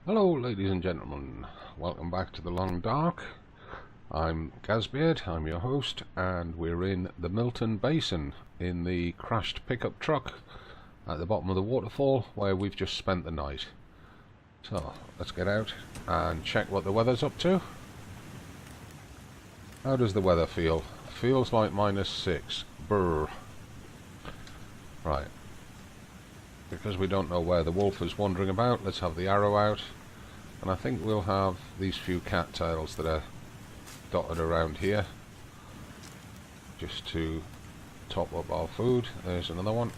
Hello ladies and gentlemen, welcome back to the Long Dark. I'm Gazbeard, I'm your host, and we're in the Milton Basin in the crashed pickup truck at the bottom of the waterfall where we've just spent the night. So let's get out and check what the weather's up to. How does the weather feel? Feels like -6. Brr. Right. Because we don't know where the wolf is wandering about, let's have the arrow out. And I think we'll have these few cattails that are dotted around here just to top up our food. There's another one.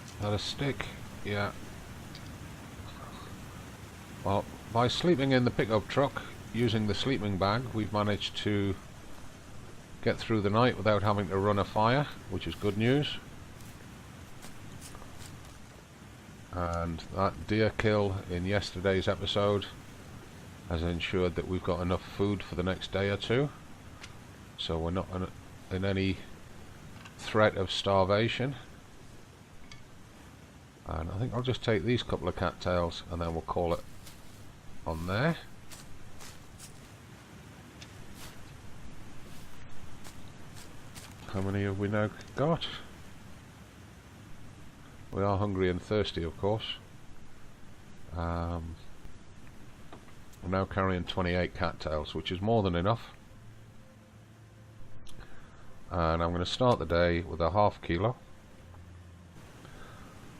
Is that a stick? Yeah. Well, by sleeping in the pickup truck using the sleeping bag, we've managed to get through the night without having to run a fire, which is good news. And that deer kill in yesterday's episode has ensured that we've got enough food for the next day or two, so we're not in any threat of starvation. And I think I'll just take these couple of cattails and then we'll call it on there. How many have we now got? We are hungry and thirsty, of course. We're now carrying 28 cattails, which is more than enough. And I'm going to start the day with a ½ kilo.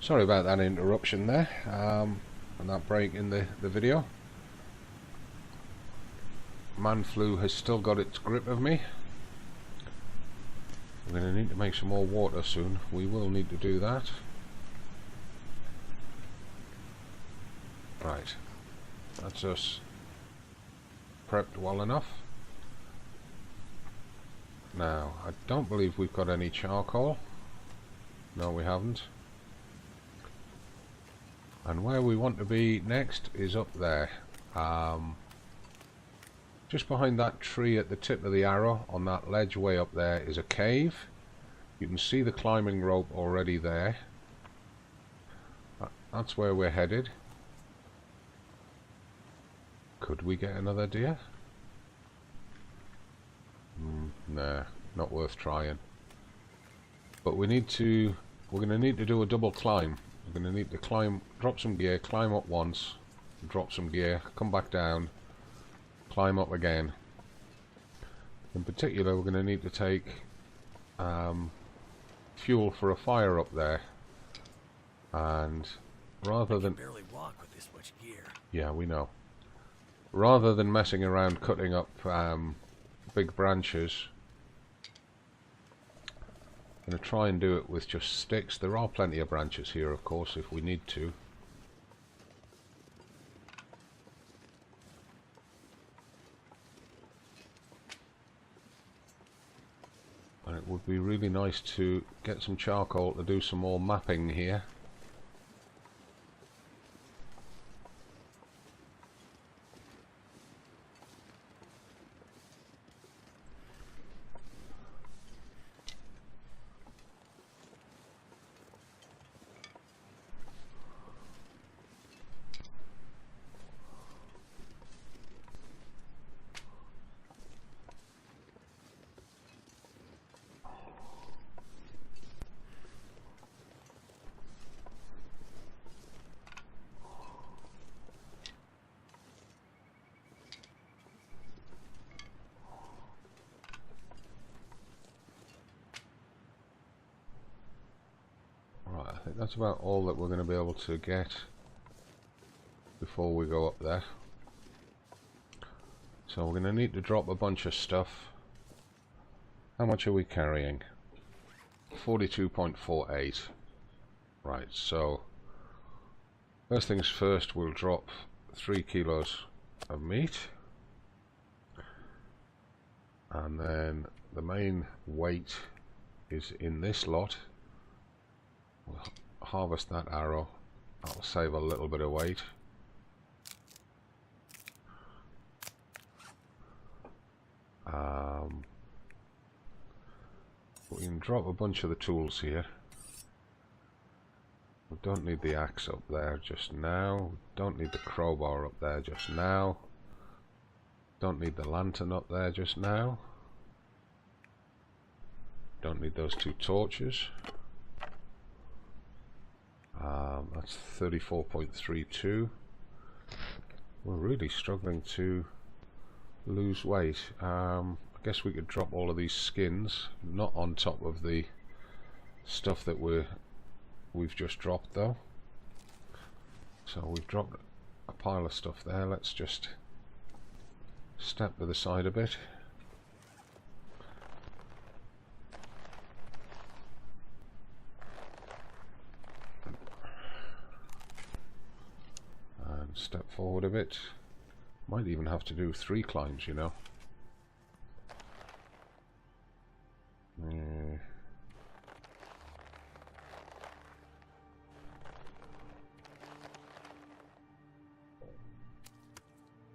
Sorry about that interruption there, and that break in the video. Man flu has still got its grip of me. We're going to need to make some more water soon. We will need to do that. Right, that's us prepped well enough. Now, I don't believe we've got any charcoal. No, we haven't. And where we want to be next is up there. Just behind that tree at the tip of the arrow, on that ledge way up there, is a cave. You can see the climbing rope already there. That's where we're headed. Could we get another deer? Nah, not worth trying. But we're going to need to do a double climb. We're going to need to climb, drop some gear, climb up once, drop some gear, come back down, climb up again. In particular, we're going to need to take fuel for a fire up there. And rather than barely walk with this much gear. Yeah, we know. Rather than messing around cutting up big branches, I'm going to try and do it with just sticks. There are plenty of branches here, of course, if we need to. And it would be really nice to get some charcoal to do some more mapping here. I think that's about all that we're going to be able to get before we go up there. So we're going to need to drop a bunch of stuff. How much are we carrying? 42.48. Right, so first things first, we'll drop 3 kilos of meat. And then the main weight is in this lot. We'll harvest that arrow. That'll save a little bit of weight. We can drop a bunch of the tools here. don't need the axe up there just now. Don't need the crowbar up there just now. Don't need the lantern up there just now. Don't need those 2 torches. That's 34.32. We're really struggling to lose weight. I guess we could drop all of these skins, not on top of the stuff that we've just dropped though. So we've dropped a pile of stuff there. Let's just step to the side a bit. And step forward a bit. Might even have to do 3 climbs, you know.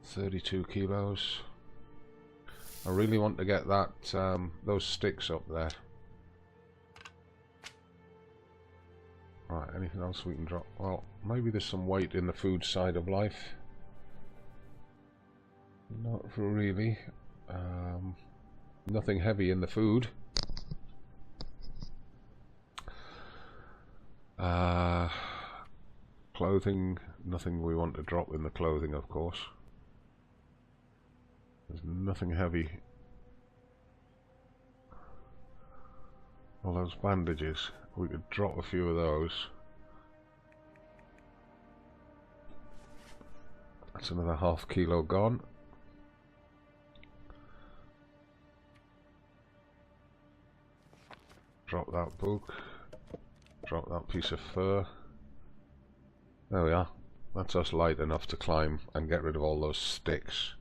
32 kilos. I really want to get that those sticks up there. Right, anything else we can drop? Well, maybe there's some weight in the food side of life. Not really. Nothing heavy in the food. Clothing, nothing we want to drop in the clothing, of course. There's nothing heavy. All those bandages, we could drop a few of those. That's another ½ kilo gone. Drop that book. Drop that piece of fur. There we are. That's us light enough to climb and get rid of all those sticks.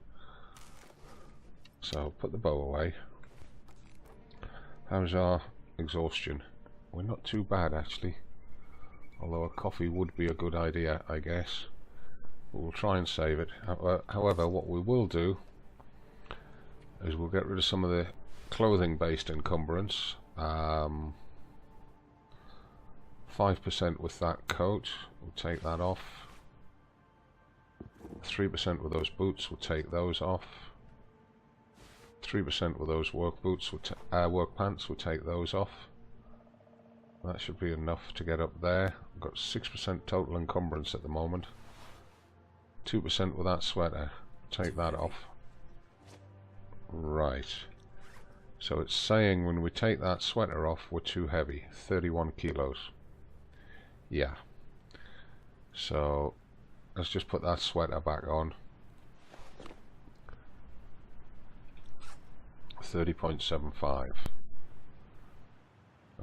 So put the bow away. How's our exhaustion? We're not too bad actually. Although a coffee would be a good idea, I guess. We'll try and save it. However, what we will do is we'll get rid of some of the clothing based encumbrance. 5% with that coat, we'll take that off. 3% with those boots, we'll take those off. 3% with those work boots, work pants, we'll take those off. That should be enough to get up there. We've got 6% total encumbrance at the moment. 2% with that sweater, take that off. Right. So it's saying when we take that sweater off, we're too heavy. 31 kilos. Yeah. So let's just put that sweater back on. 30.75.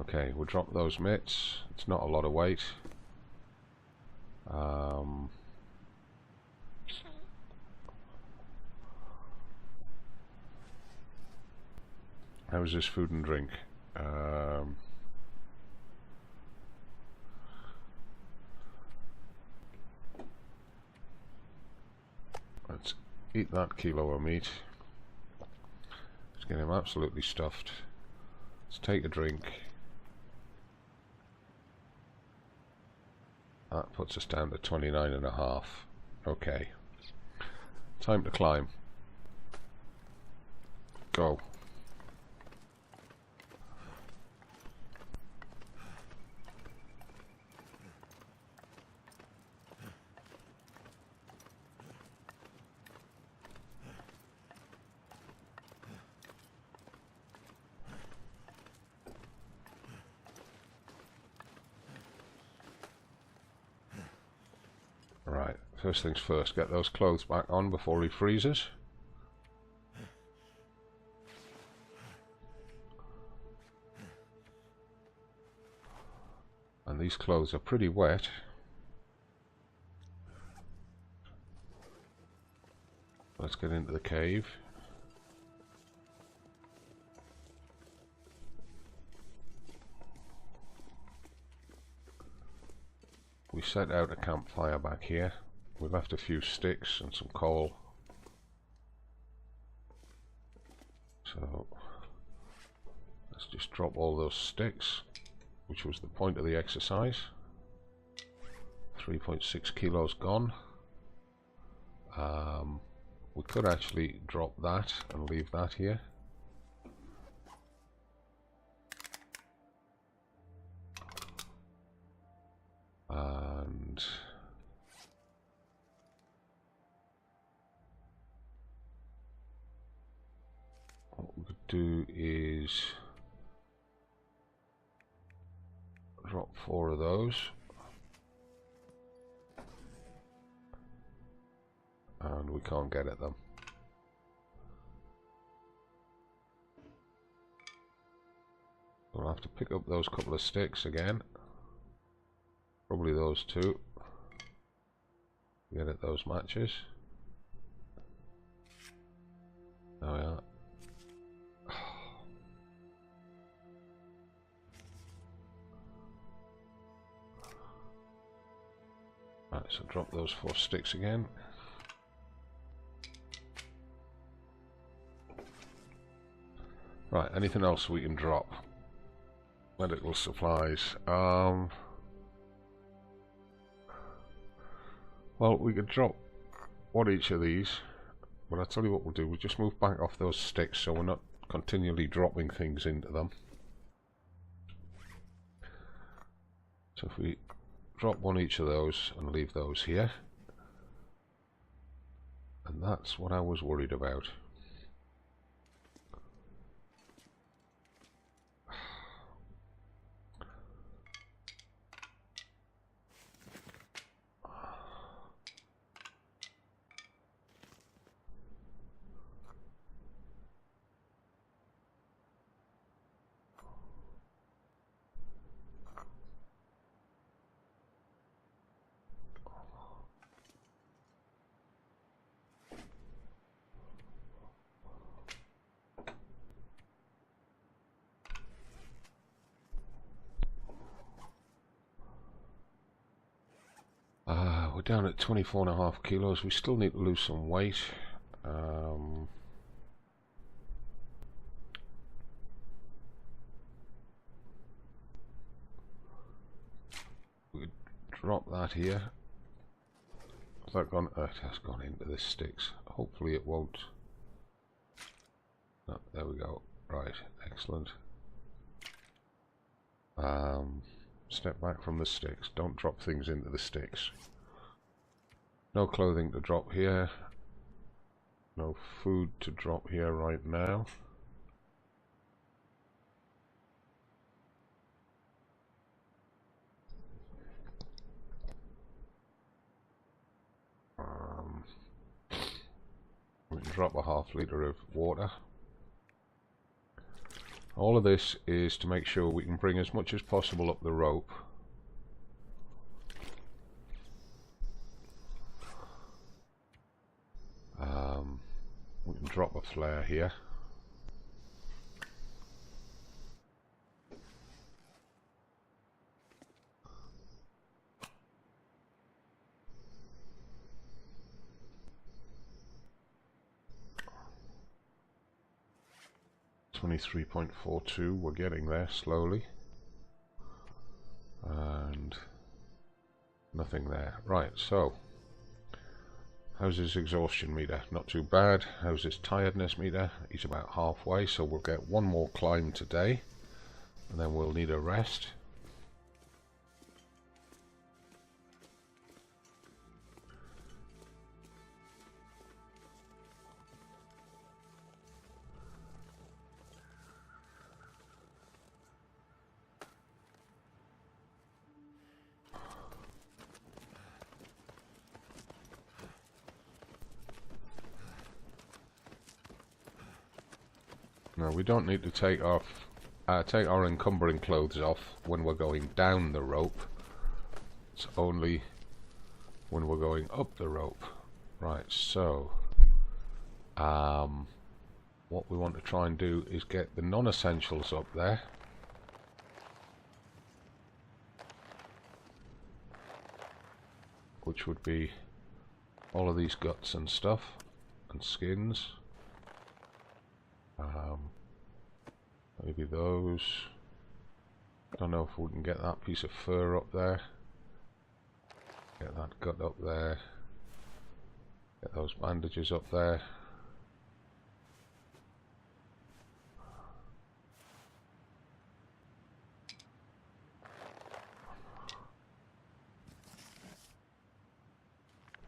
Okay, we'll drop those mitts. It's not a lot of weight. How's this food and drink? Let's eat that kilo of meat. Let's get him absolutely stuffed. Let's take a drink. That puts us down to 29.5. Okay. Time to climb. Go. Right, first things first, get those clothes back on before he freezes. And these clothes are pretty wet. Let's get into the cave. We set out a campfire back here. We left a few sticks and some coal. So let's just drop all those sticks, which was the point of the exercise. 3.6 kilos gone. We could actually drop that and leave that here. And what we could do is drop 4 of those. And we can't get at them. We'll have to pick up those couple of sticks again. Probably those 2. Get at those matches. There we are. Right, so drop those 4 sticks again. Right, anything else we can drop? Medical supplies. Well, we could drop 1 each of these, but I'll tell you what we'll do. We'll just move back off those sticks so we're not continually dropping things into them. So if we drop 1 each of those and leave those here, and that's what I was worried about. We're down at 24.5 kilos. We still need to lose some weight. We drop that here. Has that gone? It has gone into the sticks. Hopefully it won't. No, there we go. Right, excellent. Step back from the sticks. Don't drop things into the sticks. No clothing to drop here. No food to drop here right now. We can drop a ½ litre of water. All of this is to make sure we can bring as much as possible up the rope. We can drop a flare here. .42, we're getting there slowly. And nothing there. Right, so how's his exhaustion meter? Not too bad. How's his tiredness meter? He's about halfway, so we'll get 1 more climb today, and then we'll need a rest. Now we don't need to take our encumbering clothes off when we're going down the rope. It's only when we're going up the rope. Right, so what we want to try and do is get the non-essentials up there. Which would be all of these guts and stuff and skins. Maybe those. I don't know if we can get that piece of fur up there. Get that gut up there. Get those bandages up there.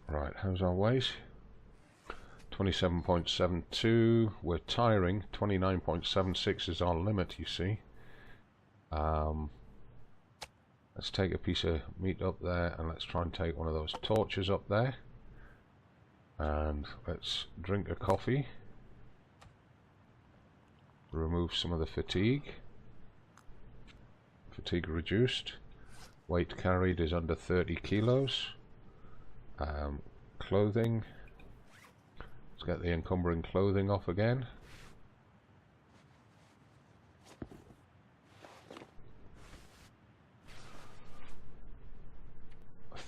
Right, how's our weight? 27.72. We're tiring. 29.76 is our limit, you see. Let's take a piece of meat up there, and let's try and take one of those torches up there. And let's drink a coffee. Remove some of the fatigue. Fatigue reduced. Weight carried is under 30 kilos. Clothing. Let's get the encumbering clothing off again.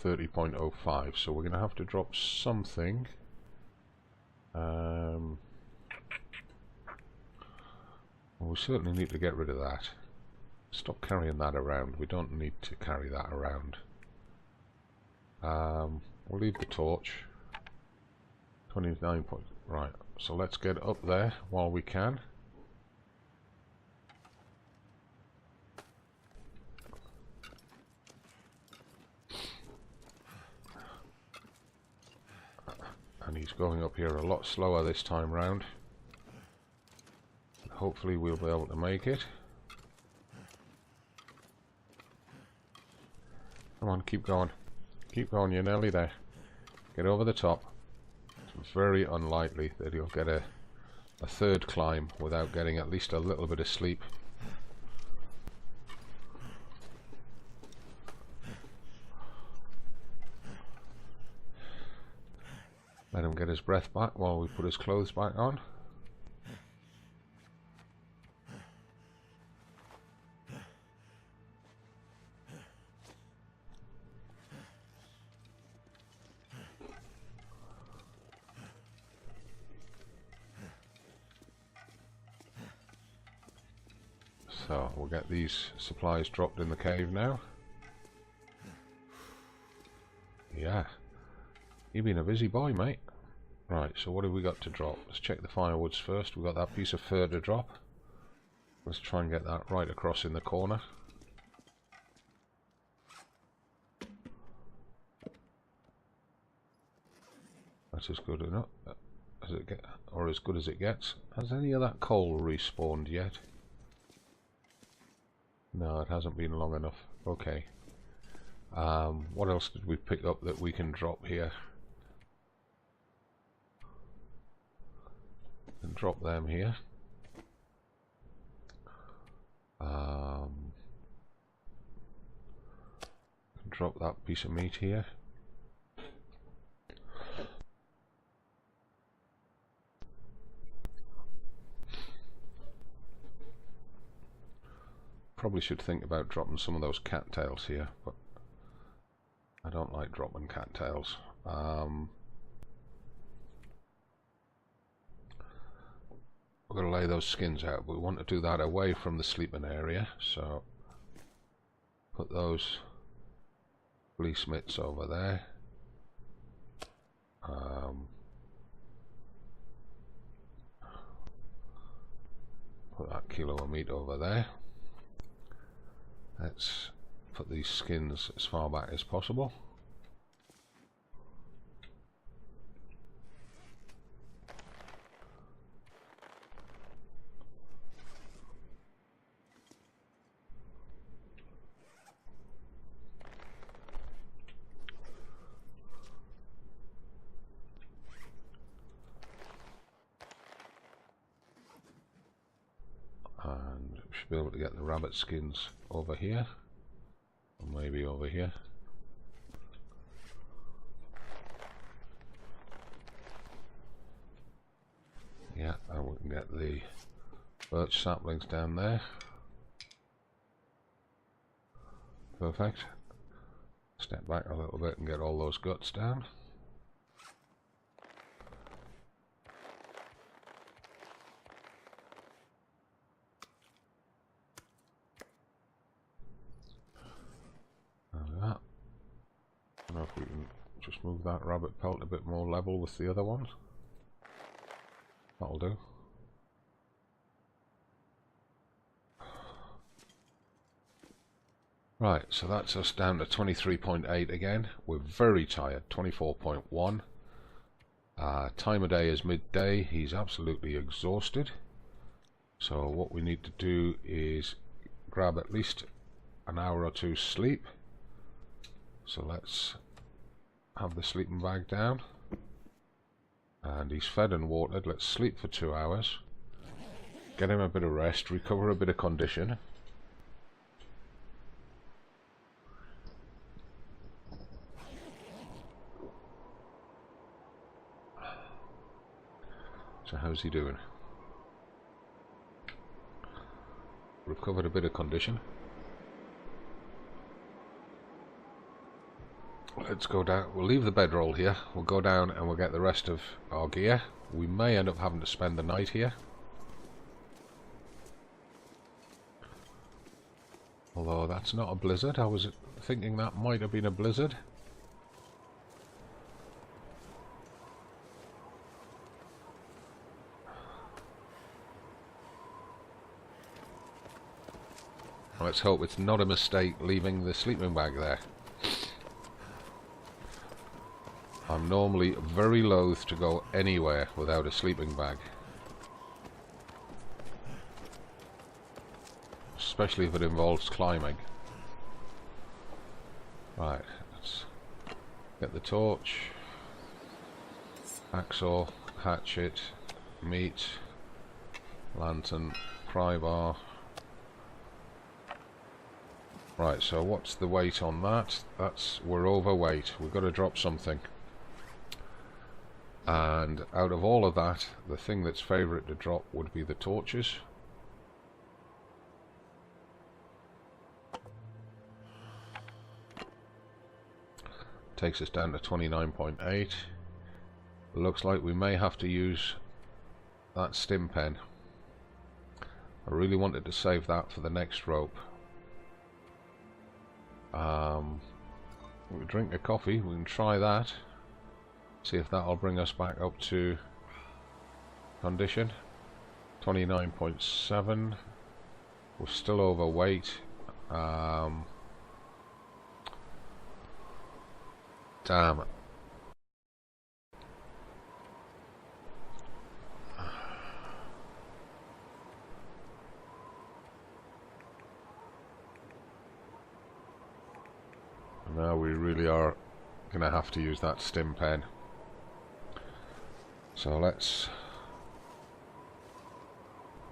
$30.05, so we're going to have to drop something. Well, we certainly need to get rid of that. Stop carrying that around. We don't need to carry that around. We'll leave the torch. 29 point. Right, so let's get up there while we can. And he's going up here a lot slower this time round. Hopefully we'll be able to make it. Come on, keep going. Keep going, you're nearly there. Get over the top. It's very unlikely that you'll get a third climb without getting at least a little bit of sleep. Let him get his breath back while we put his clothes back on. So we'll get these supplies dropped in the cave now. Yeah, you've been a busy boy, mate. Right, so what have we got to drop? Let's check the firewoods first. We've got that piece of fur to drop. Let's try and get that right across in the corner. That's as good enough as it gets, or as good as it gets. Has any of that coal respawned yet? No, it hasn't been long enough. Okay. What else did we pick up that we can drop here? And drop them here. Drop that piece of meat here. Probably should think about dropping some of those cattails here, but I don't like dropping cattails. We're going to lay those skins out, but we want to do that away from the sleeping area, so put those fleece mitts over there. Put that kilo of meat over there. Let's put these skins as far back as possible. And we should be able to get the rabbit skins over here, or maybe over here. Yeah, and we can get the birch saplings down there. Perfect. Step back a little bit and get all those guts down. There we are. I don't know if we can move that rabbit pelt a bit more level with the other one. That'll do. Right, so that's us down to 23.8 again. We're very tired, 24.1. Time of day is midday. He's absolutely exhausted. So what we need to do is grab at least an hour or two sleep. So let's have the sleeping bag down. And he's fed and watered. Let's sleep for 2 hours. Get him a bit of rest, recover a bit of condition. So how's he doing? Recovered a bit of condition. Let's go down. We'll leave the bedroll here. We'll go down and we'll get the rest of our gear. We may end up having to spend the night here. Although that's not a blizzard. I was thinking that might have been a blizzard. Let's hope it's not a mistake leaving the sleeping bag there. I'm normally very loath to go anywhere without a sleeping bag. Especially if it involves climbing. Right, let's get the torch, hacksaw, hatchet, meat, lantern, pry bar. Right, so what's the weight on that? We're overweight. We've got to drop something. And out of all of that, the thing that's favourite to drop would be the torches. Takes us down to 29.8. Looks like we may have to use that stim pen. I really wanted to save that for the next rope. We drink a coffee, we can try that. See if that'll bring us back up to condition. 29.7. We're still overweight. Damn. Now we really are going to have to use that stim pen. So let's...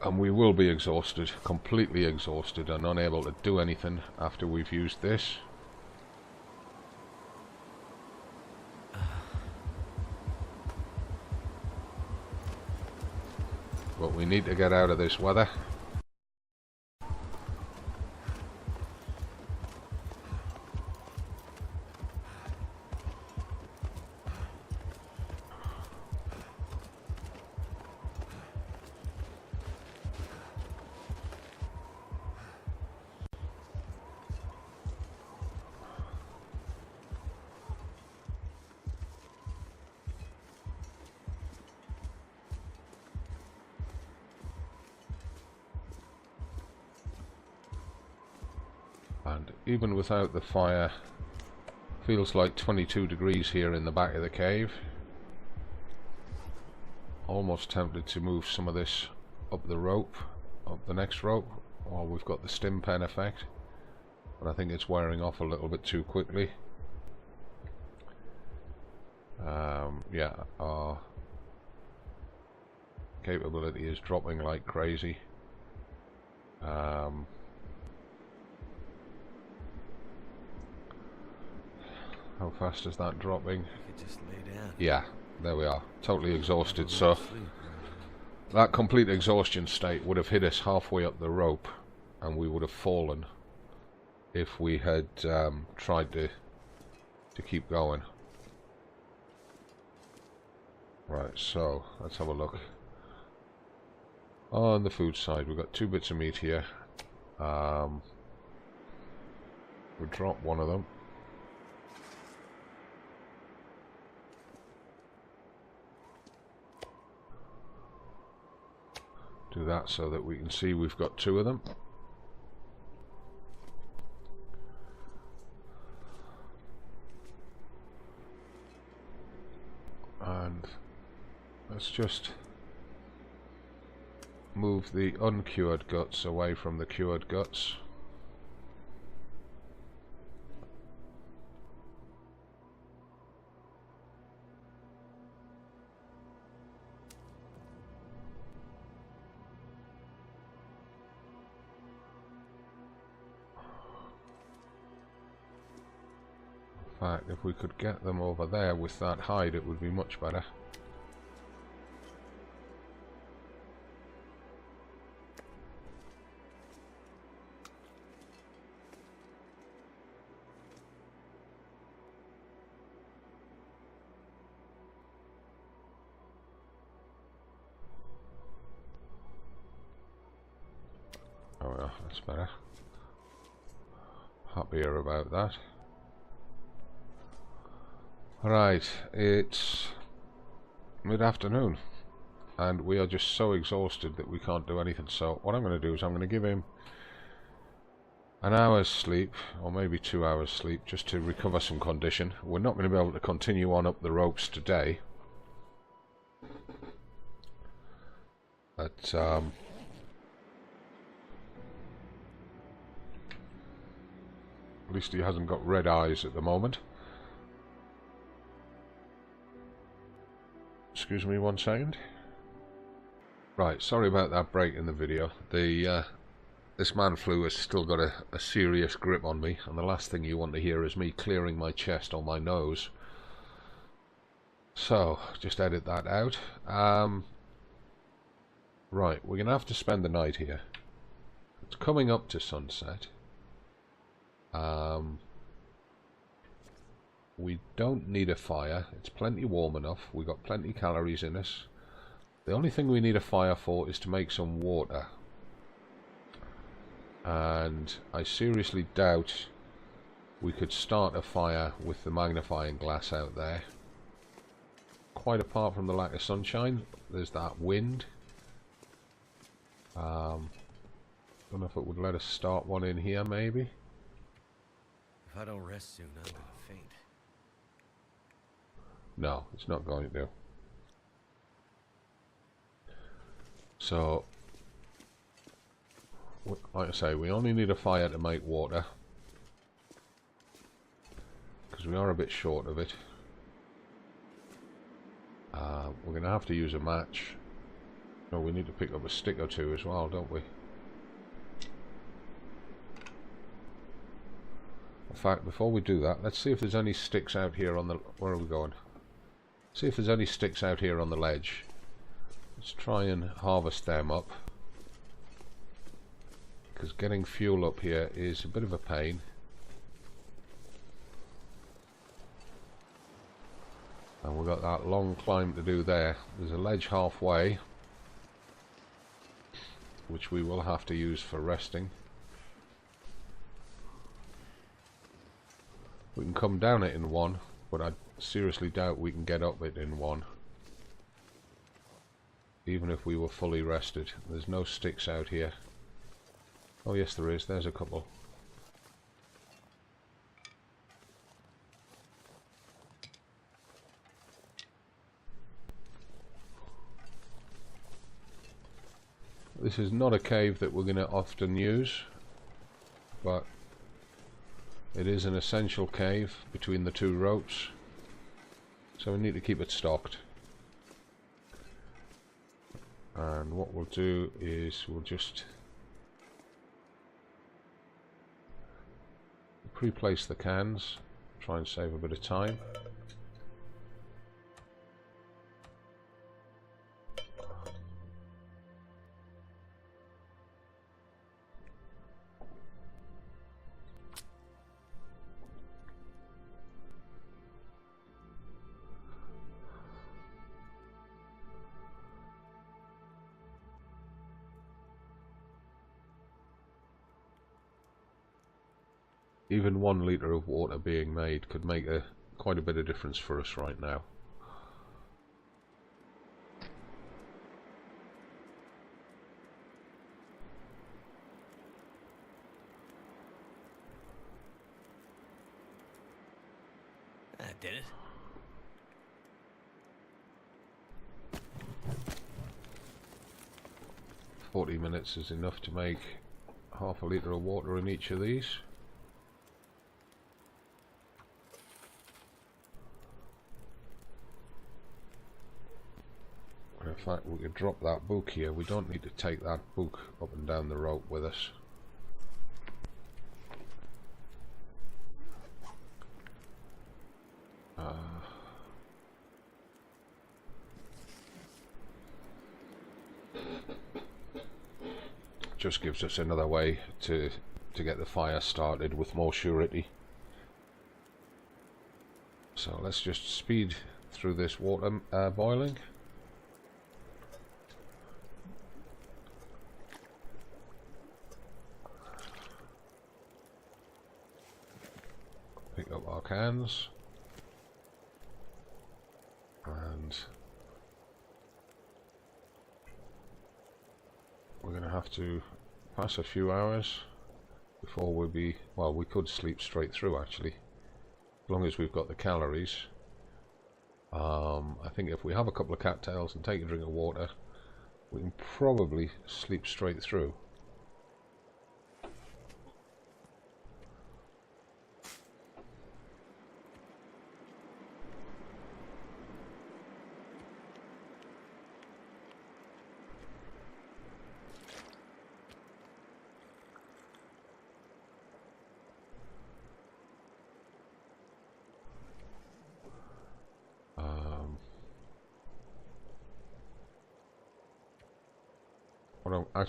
And we will be exhausted, completely exhausted and unable to do anything after we've used this. But we need to get out of this weather. And even without the fire, feels like 22 degrees here in the back of the cave. Almost tempted to move some of this up the rope, up the next rope, while we've got the stim pen effect. But I think it's wearing off a little bit too quickly. Yeah, our capability is dropping like crazy. How fast is that dropping? I could just lay down. Yeah, there we are. Totally exhausted. So that complete exhaustion state would have hit us halfway up the rope, and we would have fallen if we had tried to keep going. Right, so let's have a look. On the food side, we've got 2 bits of meat here. We'll drop one of them. Do that so that we can see we've got two of them. And let's just move the uncured guts away from the cured guts. In fact, if we could get them over there with that hide, it would be much better. Oh well, that's better. Happier about that. Right, it's mid-afternoon and we are just so exhausted that we can't do anything, so what I'm going to do is I'm going to give him an hour's sleep, or maybe 2 hours sleep, just to recover some condition. We're not going to be able to continue on up the ropes today, but at least he hasn't got red eyes at the moment. Excuse me 1 second. Right, sorry about that break in the video. This man flu has still got a serious grip on me, and the last thing you want to hear is me clearing my chest or my nose. So, just edit that out. Right, we're going to have to spend the night here. It's coming up to sunset. We don't need a fire, it's plenty warm enough, we've got plenty of calories in us. The only thing we need a fire for is to make some water. And I seriously doubt we could start a fire with the magnifying glass out there. Quite apart from the lack of sunshine, there's that wind. Don't know if it would let us start one in here maybe. If I don't rest soon, I'm gonna faint. No, it's not going to. So, like I say, we only need a fire to make water, because we are a bit short of it. We're going to have to use a match. No, we need to pick up a stick or two as well, don't we? In fact, before we do that, let's see if there's any sticks out here on the... Where are we going? See if there's any sticks out here on the ledge. Let's try and harvest them up, because getting fuel up here is a bit of a pain. And we've got that long climb to do there. There's a ledge halfway, which we will have to use for resting. We can come down it in one, but I seriously doubt we can get up it in one. Even if we were fully rested. There's no sticks out here. Oh yes there is, there's a couple. This is not a cave that we're going to often use, but it is an essential cave between the two ropes, so we need to keep it stocked. And what we'll do is we'll just pre-place the cans, try and save a bit of time. Even 1 litre of water being made could make quite a bit of difference for us right now. That did it. "40 minutes is enough to make half a litre of water in each of these." And in fact, we could drop that book here. We don't need to take that book up and down the rope with us. Just gives us another way to get the fire started with more surety. So let's just speed through this water boiling. Pick up our cans and we're going to have to pass a few hours before we'll be, well, we could sleep straight through actually, as long as we've got the calories. I think if we have a couple of cattails and take a drink of water, we can probably sleep straight through.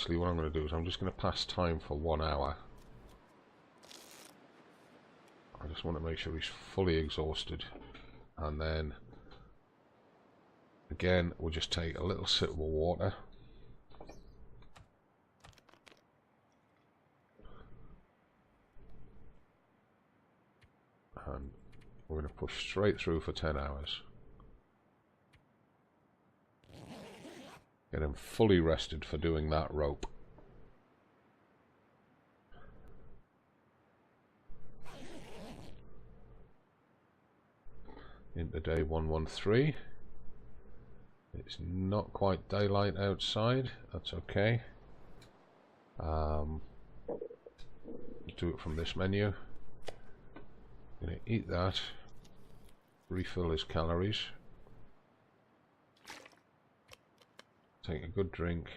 What I'm going to do is I'm just going to pass time for 1 hour. I just want to make sure he's fully exhausted, and then again we'll just take a little sip of water. And we're going to push straight through for 10 hours. Get him fully rested for doing that rope. Into day 113. It's not quite daylight outside. That's okay. Do it from this menu. I'm going to eat that. Refill his calories. Take a good drink.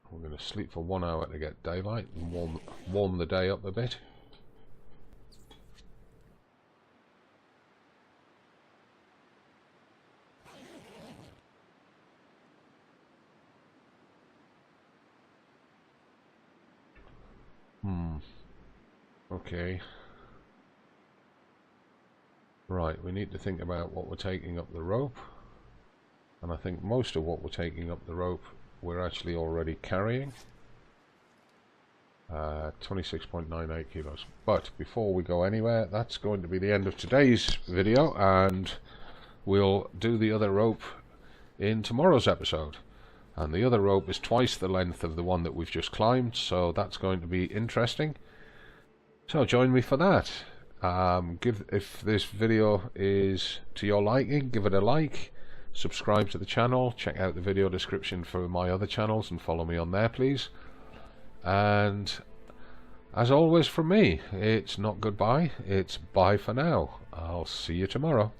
We're going to sleep for 1 hour to get daylight and warm the day up a bit. Okay. Right, we need to think about what we're taking up the rope, and I think most of what we're taking up the rope we're actually already carrying. 26.98 kilos. But before we go anywhere, that's going to be the end of today's video, and we'll do the other rope in tomorrow's episode. And the other rope is twice the length of the one that we've just climbed, so that's going to be interesting. So join me for that. If this video is to your liking, give it a like, subscribe to the channel, check out the video description for my other channels and follow me on there please. And as always from me, it's not goodbye, it's bye for now. I'll see you tomorrow.